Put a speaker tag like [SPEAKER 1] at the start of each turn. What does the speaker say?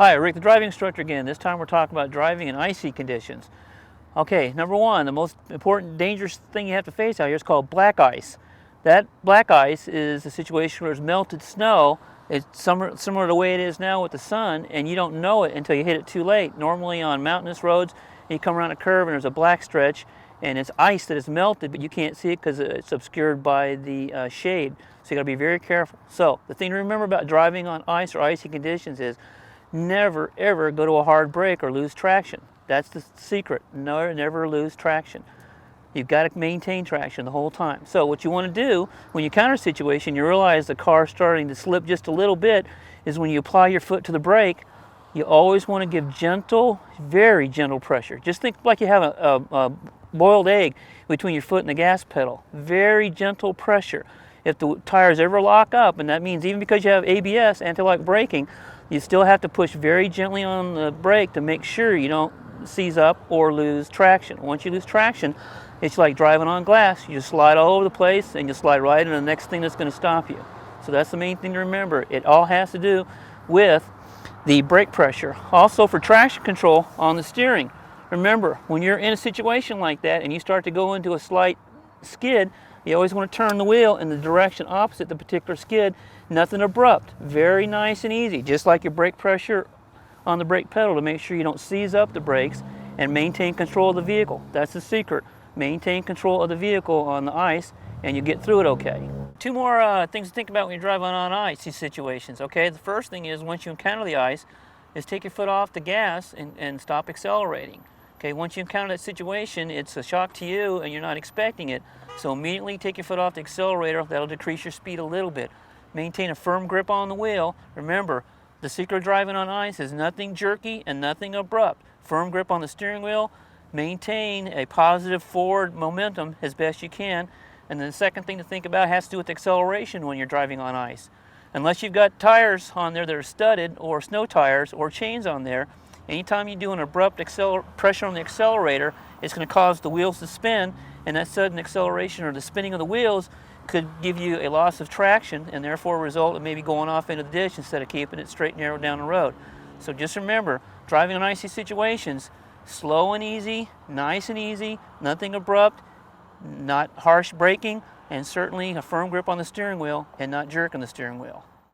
[SPEAKER 1] Hi, Rick, the driving instructor again. This time we're talking about driving in icy conditions. Okay, number one, the most important dangerous thing you have to face out here is called black ice. That black ice is a situation where there's melted snow. It's similar to the way it is now with the sun, and you don't know it until you hit it too late. Normally on mountainous roads, you come around a curve and there's a black stretch, and it's ice that is melted, but you can't see it because it's obscured by the shade. So you gotta be very careful. So the thing to remember about driving on ice or icy conditions is never ever go to a hard brake or lose traction. That's the secret. Never lose traction. You've got to maintain traction the whole time. So what you want to do when you encounter a situation, you realize the car's starting to slip just a little bit, is when you apply your foot to the brake, you always want to give gentle, very gentle pressure. Just think like you have a boiled egg between your foot and the gas pedal. Very gentle pressure. If the tires ever lock up, and that means even because you have ABS, anti-lock braking, you still have to push very gently on the brake to make sure you don't seize up or lose traction. Once you lose traction, it's like driving on glass. You just slide all over the place and you slide right into the next thing that's going to stop you. So that's the main thing to remember. It all has to do with the brake pressure. Also for traction control on the steering. Remember, when you're in a situation like that and you start to go into a slight skid, you always want to turn the wheel in the direction opposite the particular skid. Nothing abrupt. Very nice and easy. Just like your brake pressure on the brake pedal to make sure you don't seize up the brakes and maintain control of the vehicle. That's the secret. Maintain control of the vehicle on the ice and you get through it okay. Two more things to think about when you're driving on ice, these situations. Okay, the first thing is once you encounter the ice is take your foot off the gas and stop accelerating. Okay, once you encounter that situation, it's a shock to you and you're not expecting it. So immediately take your foot off the accelerator. That'll decrease your speed a little bit. Maintain a firm grip on the wheel. Remember, the secret of driving on ice is nothing jerky and nothing abrupt. Firm grip on the steering wheel. Maintain a positive forward momentum as best you can. And then the second thing to think about has to do with acceleration when you're driving on ice. Unless you've got tires on there that are studded or snow tires or chains on there, anytime you do an abrupt pressure on the accelerator, it's going to cause the wheels to spin, and that sudden acceleration or the spinning of the wheels could give you a loss of traction and therefore result in maybe going off into the ditch instead of keeping it straight and narrow down the road. So just remember, driving in icy situations, slow and easy, nice and easy, nothing abrupt, not harsh braking, and certainly a firm grip on the steering wheel and not jerking the steering wheel.